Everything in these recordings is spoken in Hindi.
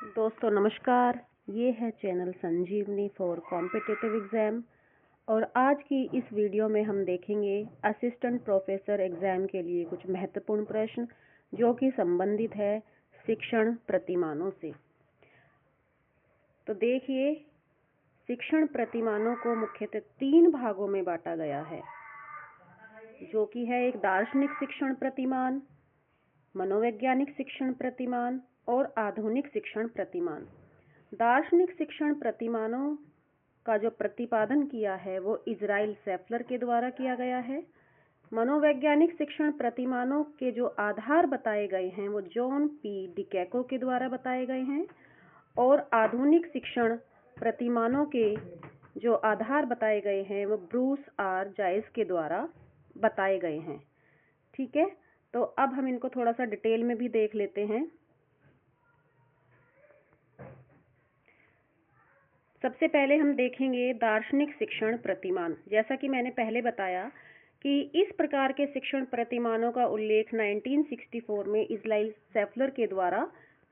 दोस्तों नमस्कार। ये है channel Sanjeevani for competitive exam और आज की इस वीडियो में हम देखेंगे असिस्टेंट प्रोफेसर एग्ज़ाम के लिए कुछ महत्वपूर्ण प्रश्न जो कि संबंधित है शिक्षण प्रतिमानों से। तो देखिए, शिक्षण प्रतिमानों को मुख्यतः 3 भागों में बांटा गया है, जो कि है एक दार्शनिक शिक्षण प्रतिमान, मनोवैज्ञानिक शिक्षण प्रतिमान और आधुनिक शिक्षण प्रतिमान। दार्शनिक शिक्षण प्रतिमानों का जो प्रतिपादन किया है वो इज़राइल सेफलर के द्वारा किया गया है। मनोवैज्ञानिक शिक्षण प्रतिमानों के जो आधार बताए गए हैं वो जॉन पी डिकैको के द्वारा बताए गए हैं और आधुनिक शिक्षण प्रतिमानों के जो आधार बताए गए हैं वो ब्रूस आर जॉयस के द्वारा बताए गए हैं। ठीक है, तो अब हम इनको थोड़ा सा डिटेल में भी देख लेते हैं। सबसे पहले हम देखेंगे दार्शनिक शिक्षण प्रतिमान। जैसा कि मैंने पहले बताया कि इस प्रकार के शिक्षण प्रतिमानों का उल्लेख 1964 में इज़राइल सेफलर के द्वारा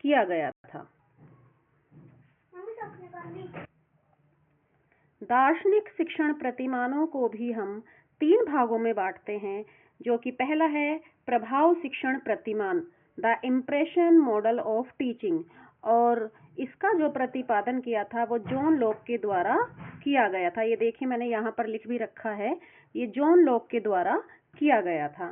किया गया था। दार्शनिक शिक्षण प्रतिमानों को भी हम 3 भागों में बांटते हैं, जो कि पहला है प्रभाव शिक्षण प्रतिमान, the impression model of teaching, और इसका जो प्रतिपादन किया था वो जॉन लॉक के द्वारा किया गया था। ये देखिए, मैंने यहाँ पर लिख भी रखा है, ये जॉन लॉक के द्वारा किया गया था।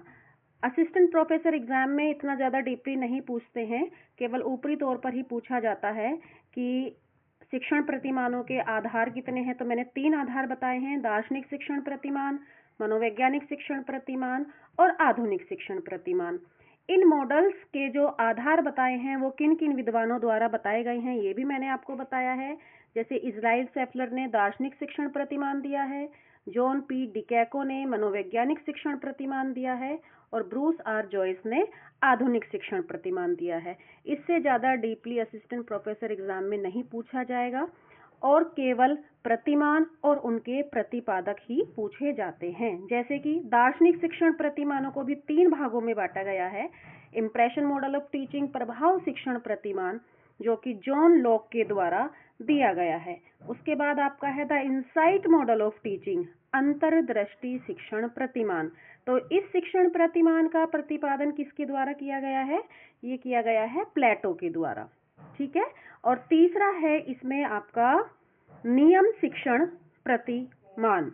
असिस्टेंट प्रोफेसर एग्जाम में इतना ज़्यादा डीपली नहीं पूछते हैं, केवल ऊपरी तौर पर ही पूछा जाता है कि शिक्षण प्रतिमानों के आधार कितने हैं। तो मैंने 3 आधार बताए हैं, दार्शनिक शिक्षण प्रतिमान, मनोवैज्ञानिक शिक्षण प्रतिमान और आधुनिक शिक्षण प्रतिमान। इन मॉडल्स के जो आधार बताए हैं वो किन किन विद्वानों द्वारा बताए गए हैं ये भी मैंने आपको बताया है। जैसे इज़राइल सेफलर ने दार्शनिक शिक्षण प्रतिमान दिया है, जॉन पी डिकैको ने मनोवैज्ञानिक शिक्षण प्रतिमान दिया है और ब्रूस आर जॉयस ने आधुनिक शिक्षण प्रतिमान दिया है। इससे ज़्यादा डीपली असिस्टेंट प्रोफेसर एग्जाम में नहीं पूछा जाएगा और केवल प्रतिमान और उनके प्रतिपादक ही पूछे जाते हैं। जैसे कि दार्शनिक शिक्षण प्रतिमानों को भी 3 भागों में बांटा गया है। इम्प्रेशन मॉडल ऑफ टीचिंग, प्रभाव शिक्षण प्रतिमान, जो कि जॉन लॉक के द्वारा दिया गया है। उसके बाद आपका है the insight model of teaching, अंतर्दृष्टि शिक्षण प्रतिमान। तो इस शिक्षण प्रतिमान का प्रतिपादन किसके द्वारा किया गया है? ये किया गया है प्लेटो के द्वारा। ठीक है, और तीसरा है इसमें आपका नियम शिक्षण प्रतिमान,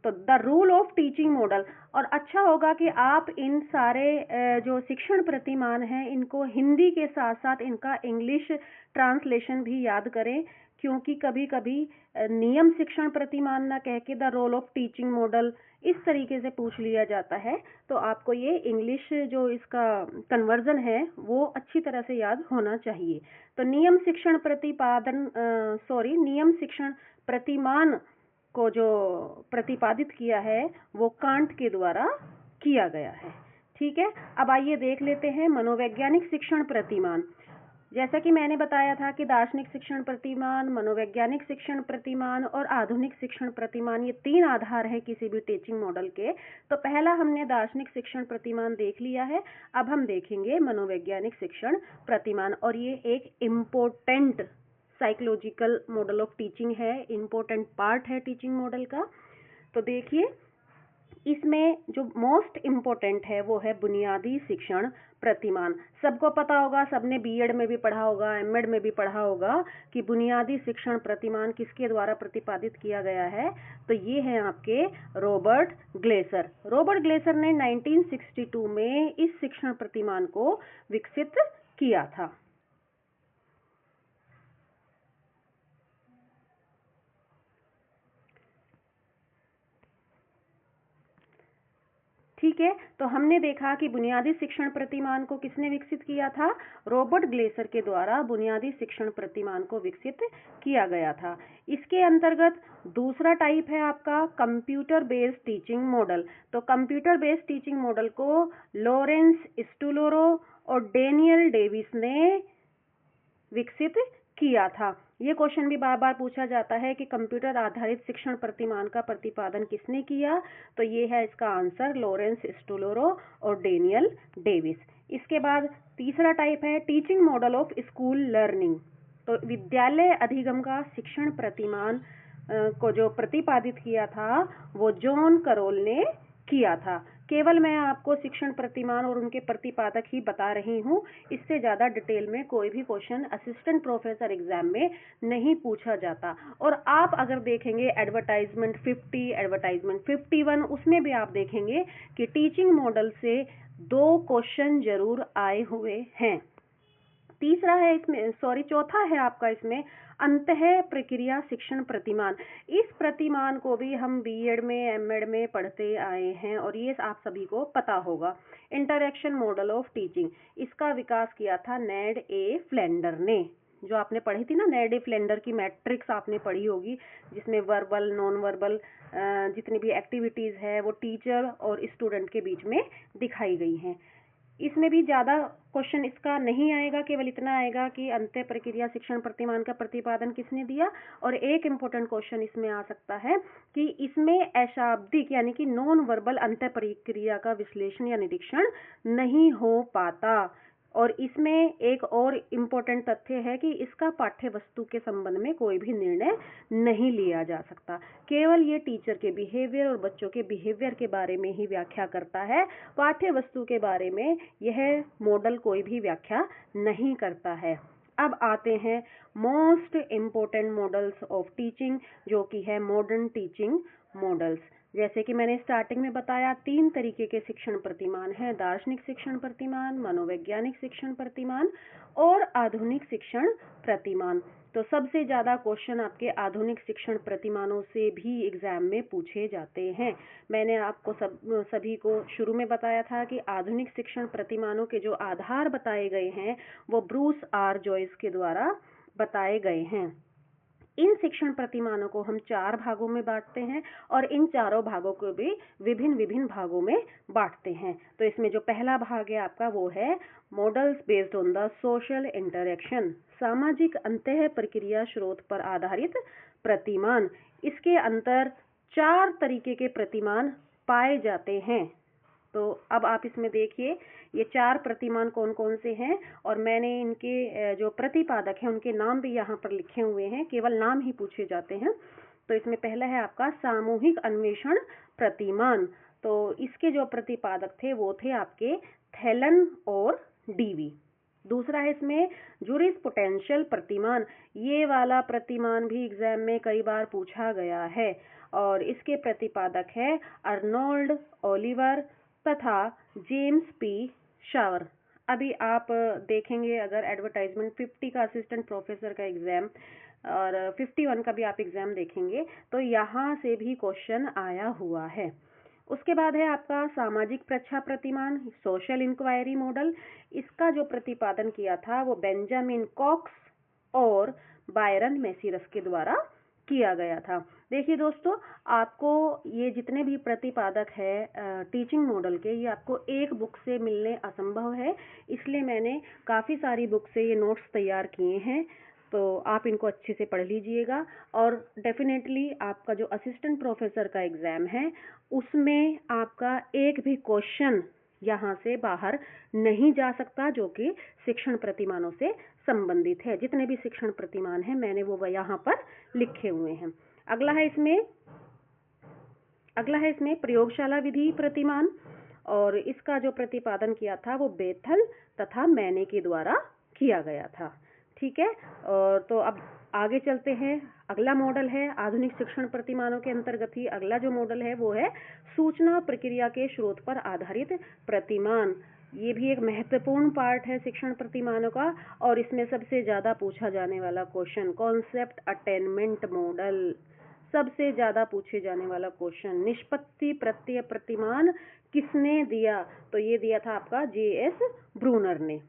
तो the rule of teaching model. और अच्छा होगा कि आप इन सारे जो शिक्षण प्रतिमान हैं इनको हिंदी के साथ साथ इनका इंग्लिश ट्रांसलेशन भी याद करें, क्योंकि कभी कभी नियम शिक्षण प्रतिमान ना कह के the role of teaching model इस तरीके से पूछ लिया जाता है। तो आपको ये इंग्लिश जो इसका कन्वर्जन है वो अच्छी तरह से याद होना चाहिए। तो नियम शिक्षण नियम शिक्षण प्रतिमान को जो प्रतिपादित किया है वो कांट के द्वारा किया गया है। ठीक है, अब आइए देख लेते हैं मनोवैज्ञानिक शिक्षण प्रतिमान। जैसा कि मैंने बताया था कि दार्शनिक शिक्षण प्रतिमान, मनोवैज्ञानिक शिक्षण प्रतिमान और आधुनिक शिक्षण प्रतिमान, ये 3 आधार है किसी भी टीचिंग मॉडल के। तो पहला हमने दार्शनिक शिक्षण प्रतिमान देख लिया है, अब हम देखेंगे मनोवैज्ञानिक शिक्षण प्रतिमान, और ये एक important psychological model of teaching है, इम्पोर्टेंट पार्ट है टीचिंग मॉडल का। तो देखिए, इसमें जो मोस्ट इम्पोर्टेंट है वो है बुनियादी शिक्षण प्रतिमान। सबको पता होगा, सबने बीएड में भी पढ़ा होगा, एमएड में भी पढ़ा होगा कि बुनियादी शिक्षण प्रतिमान किसके द्वारा प्रतिपादित किया गया है। तो ये है आपके रॉबर्ट ग्लेसर। रॉबर्ट ग्लेसर ने 1962 में इस शिक्षण प्रतिमान को विकसित किया था। ठीक है, तो हमने देखा कि बुनियादी शिक्षण प्रतिमान को किसने विकसित किया था? रॉबर्ट ग्लेसर के द्वारा बुनियादी शिक्षण प्रतिमान को विकसित किया गया था। इसके अंतर्गत दूसरा टाइप है आपका कंप्यूटर बेस्ड टीचिंग मॉडल। तो कंप्यूटर बेस्ड टीचिंग मॉडल को लॉरेंस स्टुलोरो और डेनियल डेविस ने विकसित किया था। ये क्वेश्चन भी बार बार पूछा जाता है कि कंप्यूटर आधारित शिक्षण प्रतिमान का प्रतिपादन किसने किया? तो ये है इसका आंसर, लॉरेंस स्टुलोरो और डेनियल डेविस। इसके बाद तीसरा टाइप है teaching model of school learning. तो विद्यालय अधिगम का शिक्षण प्रतिमान को जो प्रतिपादित किया था वो जॉन करोल ने किया था। केवल मैं आपको शिक्षण प्रतिमान और उनके प्रतिपादक ही बता रही हूँ, इससे ज़्यादा डिटेल में कोई भी क्वेश्चन असिस्टेंट प्रोफेसर एग्जाम में नहीं पूछा जाता। और आप अगर देखेंगे एडवर्टाइजमेंट 50, एडवर्टाइजमेंट 51, उसमें भी आप देखेंगे कि टीचिंग मॉडल से 2 क्वेश्चन जरूर आए हुए हैं। तीसरा है इसमें, चौथा है आपका इसमें अंतः प्रक्रिया शिक्षण प्रतिमान। इस प्रतिमान को भी हम बीएड में, एमएड में पढ़ते आए हैं और ये आप सभी को पता होगा। इंटरैक्शन मॉडल ऑफ टीचिंग, इसका विकास किया था नेड ए फ्लेंडर ने। जो आपने पढ़ी थी ना, नेड ए फ्लेंडर की मैट्रिक्स आपने पढ़ी होगी, जिसमें वर्बल, नॉन वर्बल जितनी भी एक्टिविटीज़ है वो टीचर और स्टूडेंट के बीच में दिखाई गई हैं। इसमें भी ज़्यादा क्वेश्चन इसका नहीं आएगा, केवल इतना आएगा कि अंत्य प्रक्रिया शिक्षण प्रतिमान का प्रतिपादन किसने दिया। और एक इम्पोर्टेंट क्वेश्चन इसमें आ सकता है कि इसमें अशाब्दिक यानी कि नॉन वर्बल अंत्य प्रक्रिया का विश्लेषण या निरीक्षण नहीं हो पाता। और इसमें एक और इम्पोर्टेंट तथ्य है कि इसका पाठ्य वस्तु के संबंध में कोई भी निर्णय नहीं लिया जा सकता। केवल ये टीचर के बिहेवियर और बच्चों के बिहेवियर के बारे में ही व्याख्या करता है, पाठ्य वस्तु के बारे में यह मॉडल कोई भी व्याख्या नहीं करता है। अब आते हैं most important models of teaching, जो कि है मॉडर्न टीचिंग मॉडल्स। जैसे कि मैंने स्टार्टिंग में बताया, 3 तरीके के शिक्षण प्रतिमान हैं: दार्शनिक शिक्षण प्रतिमान, मनोवैज्ञानिक शिक्षण प्रतिमान और आधुनिक शिक्षण प्रतिमान। तो सबसे ज़्यादा क्वेश्चन आपके आधुनिक शिक्षण प्रतिमानों से भी एग्जाम में पूछे जाते हैं। मैंने आपको सभी को शुरू में बताया था कि आधुनिक शिक्षण प्रतिमानों के जो आधार बताए गए हैं वो ब्रूस आर जॉयस के द्वारा बताए गए हैं। इन शिक्षण प्रतिमानों को हम 4 भागों में बांटते हैं और इन चारों भागों को भी विभिन्न विभिन्न भागों में बांटते हैं। तो इसमें जो पहला भाग है आपका वो है models based on the social interaction, सामाजिक अंतः प्रक्रिया स्रोत पर आधारित प्रतिमान। इसके अंतर 4 तरीके के प्रतिमान पाए जाते हैं। तो अब आप इसमें देखिए ये 4 प्रतिमान कौन कौन से हैं, और मैंने इनके जो प्रतिपादक हैं उनके नाम भी यहाँ पर लिखे हुए हैं, केवल नाम ही पूछे जाते हैं। तो इसमें पहला है आपका सामूहिक अन्वेषण प्रतिमान। तो इसके जो प्रतिपादक थे वो थे आपके थेलन और डीवी। दूसरा है इसमें जूरिस्प्रूडेंशियल प्रतिमान। ये वाला प्रतिमान भी एग्जाम में कई बार पूछा गया है और इसके प्रतिपादक है अर्नोल्ड ओलिवर तथा जेम्स पी शावर। अभी आप देखेंगे अगर एडवर्टाइजमेंट 50 का असिस्टेंट प्रोफेसर का एग्जाम और 51 का भी आप एग्जाम देखेंगे तो यहाँ से भी क्वेश्चन आया हुआ है। उसके बाद है आपका सामाजिक प्रच्छा प्रतिमान, सोशल इंक्वायरी मॉडल। इसका जो प्रतिपादन किया था वो बेंजामिन कॉक्स और बायरन मैसीरस के द्वारा किया गया था। देखिए दोस्तों, आपको ये जितने भी प्रतिपादक है टीचिंग मॉडल के, ये आपको एक बुक से मिलने असंभव है, इसलिए मैंने काफ़ी सारी बुक से ये नोट्स तैयार किए हैं। तो आप इनको अच्छे से पढ़ लीजिएगा और डेफिनेटली आपका जो असिस्टेंट प्रोफेसर का एग्ज़ाम है उसमें आपका एक भी क्वेश्चन यहाँ से बाहर नहीं जा सकता जो कि शिक्षण प्रतिमानों से संबंधित है। जितने भी शिक्षण प्रतिमान हैं मैंने वो यहाँ पर लिखे हुए हैं। अगला है इसमें प्रयोगशाला विधि प्रतिमान, और इसका जो प्रतिपादन किया था वो बेथल तथा मैने के द्वारा किया गया था। ठीक है, और तो अब आगे चलते हैं। अगला मॉडल है आधुनिक शिक्षण प्रतिमानों के अंतर्गत ही अगला जो मॉडल है वो है सूचना प्रक्रिया के स्रोत पर आधारित प्रतिमान। ये भी एक महत्वपूर्ण पार्ट है शिक्षण प्रतिमानों का और इसमें सबसे ज़्यादा पूछा जाने वाला क्वेश्चन कॉन्सेप्ट अटेनमेंट मॉडल, सबसे ज़्यादा पूछे जाने वाला क्वेश्चन। निष्पत्ति प्रत्यय प्रतिमान किसने दिया? तो ये दिया था आपका J.S. ब्रूनर ने।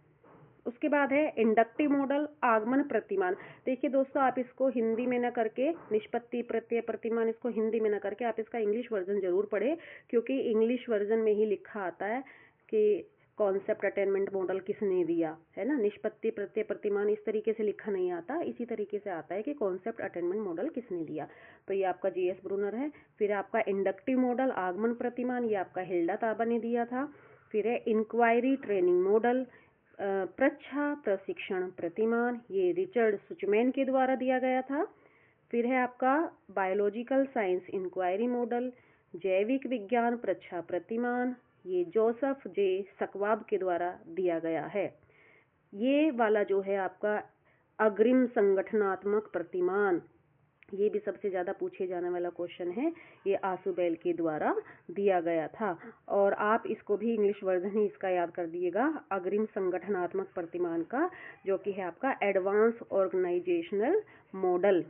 उसके बाद है इंडक्टिव मॉडल आगमन प्रतिमान। देखिए दोस्तों, आप इसको हिंदी में न करके निष्पत्ति प्रत्यय प्रतिमान इसको हिंदी में न करके आप इसका इंग्लिश वर्जन जरूर पढ़े, क्योंकि इंग्लिश वर्जन में ही लिखा आता है कि कॉन्सेप्ट अटेनमेंट मॉडल किसने दिया, है ना। निष्पत्ति प्रत्यय प्रतिमान इस तरीके से लिखा नहीं आता, इसी तरीके से आता है कि कॉन्सेप्ट अटेनमेंट मॉडल किसने दिया। तो ये आपका J.S. ब्रूनर है। फिर आपका इंडक्टिव मॉडल आगमन प्रतिमान, ये आपका हिल्डा ताबा ने दिया था। फिर है इंक्वायरी ट्रेनिंग मॉडल, प्रच्छा प्रशिक्षण प्रतिमान, ये रिचर्ड सुचमैन के द्वारा दिया गया था। फिर है आपका बायोलॉजिकल साइंस इंक्वायरी मॉडल, जैविक विज्ञान प्रच्छा प्रतिमान, ये जोसेफ जे सकवाब के द्वारा दिया गया है। ये वाला जो है आपका अग्रिम संगठनात्मक प्रतिमान, ये भी सबसे ज़्यादा पूछे जाने वाला क्वेश्चन है, ये आसुबेल के द्वारा दिया गया था। और आप इसको भी इंग्लिश वर्जन ही इसका याद कर दिएगा, अग्रिम संगठनात्मक प्रतिमान का, जो कि है आपका एडवांस ऑर्गेनाइजेशनल मॉडल।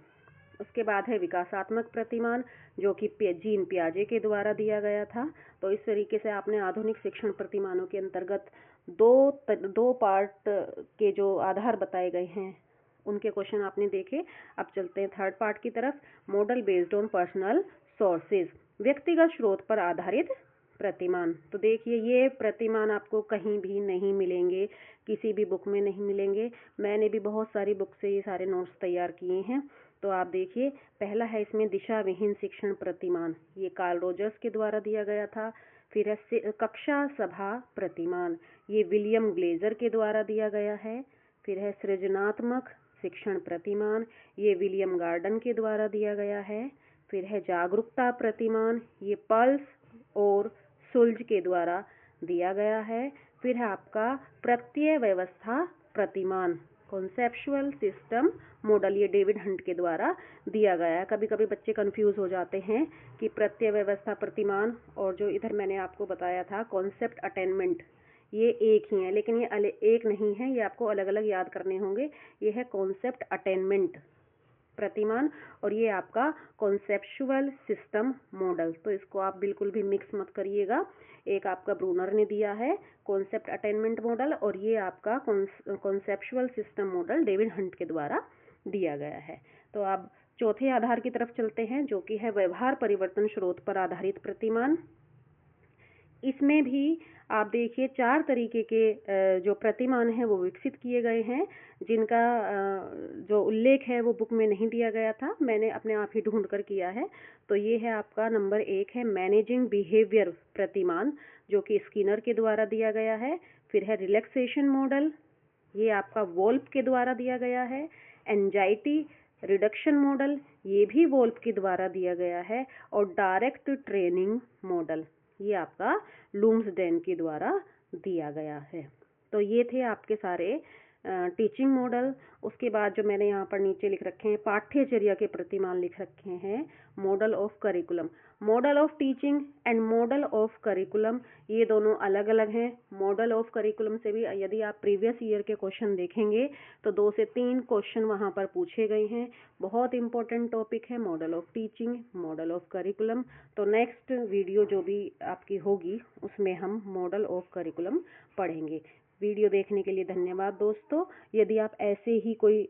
उसके बाद है विकासात्मक प्रतिमान, जो कि जीन पियाजे के द्वारा दिया गया था। तो इस तरीके से आपने आधुनिक शिक्षण प्रतिमानों के अंतर्गत दो पार्ट के जो आधार बताए गए हैं उनके क्वेश्चन आपने देखे। अब चलते हैं थर्ड पार्ट की तरफ, model based on personal sources, व्यक्तिगत स्रोत पर आधारित प्रतिमान। तो देखिए ये प्रतिमान आपको कहीं भी नहीं मिलेंगे, किसी भी बुक में नहीं मिलेंगे। मैंने भी बहुत सारी बुक से ये सारे नोट्स तैयार किए हैं। तो आप देखिए, पहला है इसमें दिशा विहीन शिक्षण प्रतिमान, ये कार्ल रोजर्स के द्वारा दिया गया था। फिर है कक्षा सभा प्रतिमान, ये विलियम ग्लेजर के द्वारा दिया गया है। फिर है सृजनात्मक शिक्षण प्रतिमान, ये विलियम गार्डन के द्वारा दिया गया है। फिर है जागरूकता प्रतिमान, ये पल्स और सुल्ज के द्वारा दिया गया है। फिर है आपका प्रत्यय व्यवस्था प्रतिमान, कॉन्सेप्चुअल सिस्टम मॉडल, ये डेविड हंट के द्वारा दिया गया है। कभी कभी बच्चे कंफ्यूज हो जाते हैं कि प्रत्यय व्यवस्था प्रतिमान और जो इधर मैंने आपको बताया था कॉन्सेप्ट अटेनमेंट, ये एक ही है, लेकिन ये एक नहीं है, ये आपको अलग अलग याद करने होंगे। ये है कॉन्सेप्ट अटेनमेंट प्रतिमान और ये आपका कॉन्सेप्चुअल सिस्टम मॉडल। तो इसको आप बिल्कुल भी मिक्स मत करिएगा। एक आपका ब्रूनर ने दिया है कॉन्सेप्ट अटेनमेंट मॉडल और ये आपका conceptual system model David Hunt के द्वारा दिया गया है। तो अब चौथे आधार की तरफ चलते हैं, जो कि है व्यवहार परिवर्तन स्रोत पर आधारित प्रतिमान। इसमें भी आप देखिए 4 तरीके के जो प्रतिमान हैं वो विकसित किए गए हैं, जिनका जो उल्लेख है वो बुक में नहीं दिया गया था, मैंने अपने आप ही ढूंढ कर किया है। तो ये है आपका नंबर 1 है मैनेजिंग बिहेवियर प्रतिमान, जो कि स्किनर के द्वारा दिया गया है। फिर है रिलैक्सेशन मॉडल, ये आपका वोल्फ के द्वारा दिया गया है। एंजाइटी रिडक्शन मॉडल, ये भी वोल्फ के द्वारा दिया गया है। और डायरेक्ट ट्रेनिंग मॉडल, ये आपका लूम्सडेन के द्वारा दिया गया है। तो ये थे आपके सारे टीचिंग मॉडल। उसके बाद जो मैंने यहाँ पर नीचे लिख रखे हैं पाठ्यचर्या के प्रतिमान लिख रखे हैं, model of curriculum, model of teaching and model of curriculum, ये दोनों अलग अलग हैं। मॉडल ऑफ करिकुलम से भी यदि आप प्रीवियस ईयर के क्वेश्चन देखेंगे तो 2 से 3 क्वेश्चन वहाँ पर पूछे गए हैं। बहुत इंपॉर्टेंट टॉपिक है model of teaching, model of curriculum. तो नेक्स्ट वीडियो जो भी आपकी होगी उसमें हम मॉडल ऑफ करिकुलम पढ़ेंगे। वीडियो देखने के लिए धन्यवाद दोस्तों। यदि आप ऐसे ही कोई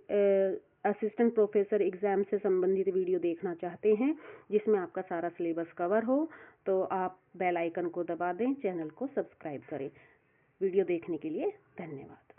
असिस्टेंट प्रोफेसर एग्ज़ाम से संबंधित वीडियो देखना चाहते हैं जिसमें आपका सारा सिलेबस कवर हो, तो आप बेल आइकन को दबा दें, चैनल को सब्सक्राइब करें। वीडियो देखने के लिए धन्यवाद।